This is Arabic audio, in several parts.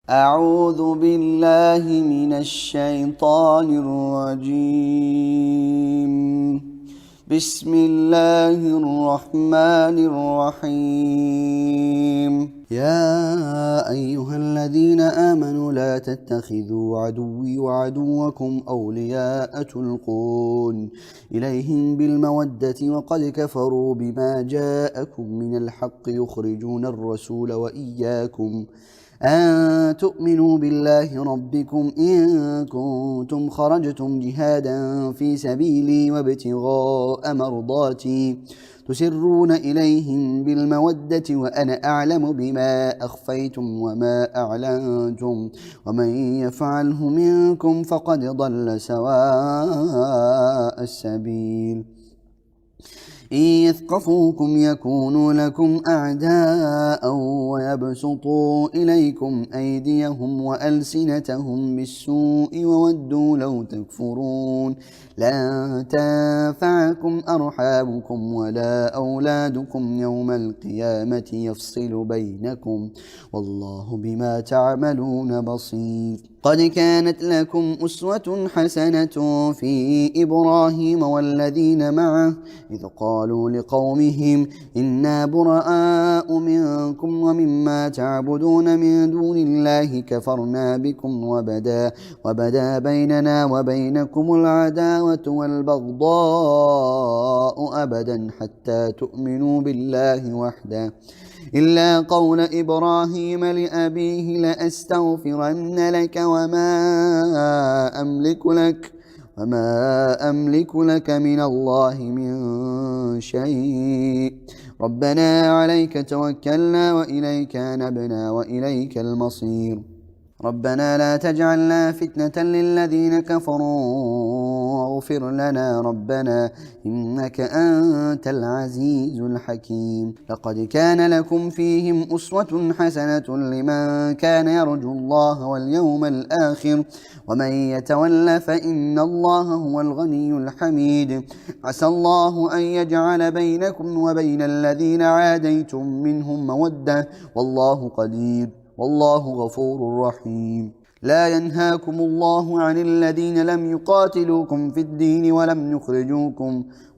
أعوذ بالله من الشيطان الرجيم. بسم الله الرحمن الرحيم. يا أيها الذين آمنوا لا تتخذوا عدوي وعدوكم أولياء تلقون إليهم بالمودة وقد كفروا بما جاءكم من الحق يخرجون الرسول وإياكم أن تؤمنوا بالله ربكم إن كنتم خرجتم جهادا في سبيلي وابتغاء مرضاتي تسرون إليهم بالمودة وأنا أعلم بما أخفيتم وما أعلنتم ومن يفعله منكم فقد ضل سواء السبيل. إن يثقفوكم يكونوا لكم أعداء ويبسطوا إليكم أيديهم وألسنتهم بالسوء وودوا لو تكفرون. لن تنفعكم أرحامكم ولا أولادكم يوم القيامة يفصل بينكم والله بما تعملون بصير. قد كانت لكم أسوة حسنة في إبراهيم والذين معه إذ قالوا لقومهم إنا براء منكم ومما تعبدون من دون الله كفرنا بكم وبدا بيننا وبينكم العداوة والبغضاء أبدا حتى تؤمنوا بالله وحده إلا قول إبراهيم لأبيه لأستغفرن لك وما أملك لك من الله من شيء ربنا عليك توكلنا وإليك نبنا وإليك المصير. ربنا لا تجعلنا فتنة للذين كفروا واغفر لنا ربنا إنك أنت العزيز الحكيم. لقد كان لكم فيهم أسوة حسنة لمن كان يرجو الله واليوم الآخر ومن يتول فإن الله هو الغني الحميد. عسى الله أن يجعل بينكم وبين الذين عاديتم منهم مودة والله قدير والله غفور رحيم. لا ينهاكم الله عن الذين لم يقاتلوكم في الدين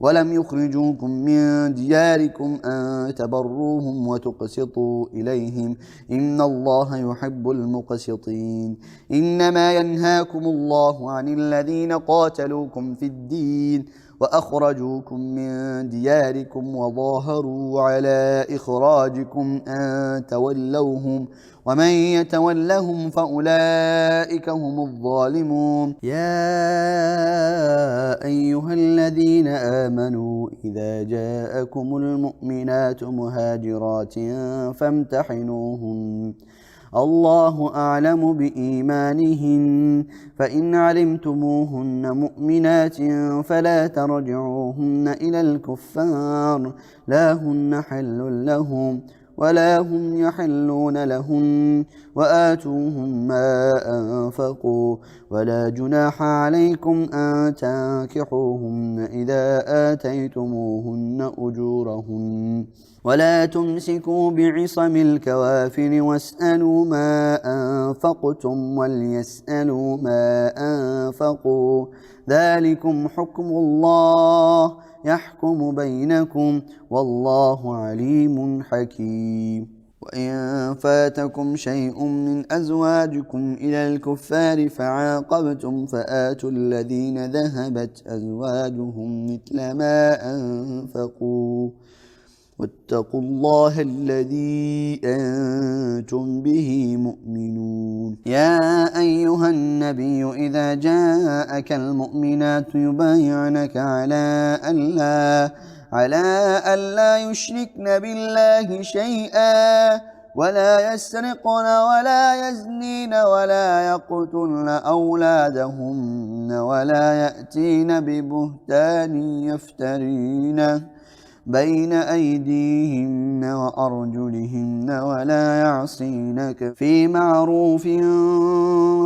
ولم يخرجوكم من دياركم أن تبروهم وتقسطوا إليهم إن الله يحب المقسطين. إنما ينهاكم الله عن الذين قاتلوكم في الدين وأخرجوكم من دياركم وظاهروا على إخراجكم أن تولوهم ومن يتولهم فأولئك هم الظالمون. يا أيها الذين آمنوا إذا جاءكم المؤمنات مهاجرات فامتحنوهن الله أعلم بإيمانهن فإن علمتموهن مؤمنات فلا ترجعوهن إلى الكفار لا هن حل لهم ولا هم يحلون لهن وآتوهم ما أنفقوا ولا جناح عليكم أن تنكحوهن إذا آتيتموهن أجورهن ولا تمسكوا بعصم الكوافر واسألوا ما أنفقتم وليسألوا ما أنفقوا ذلكم حكم الله يحكم بينكم والله عليم حكيم. وإن فاتكم شيء من أزواجكم إلى الكفار فعاقبتم فآتوا الذين ذهبت أزواجهم مثل ما أنفقوا واتقوا الله الذي أنتم به مؤمنون. يا أيها النبي إذا جاءك المؤمنات يبايعنك على ألا يشركن بالله شيئا ولا يسرقن ولا يزنين ولا يقتلن أولادهن ولا يأتين ببهتان يفترينه بين أيديهن وأرجلهن ولا يعصينك في معروف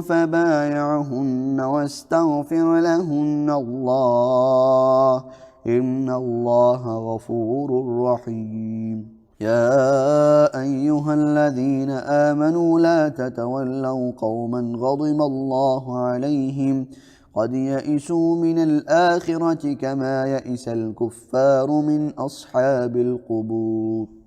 فبايعهن واستغفر لهن الله إن الله غفور رحيم. يا أيها الذين آمنوا لا تتولوا قوما غضب الله عليهم قد يئسوا من الآخرة كما يئس الكفار من أصحاب القبور.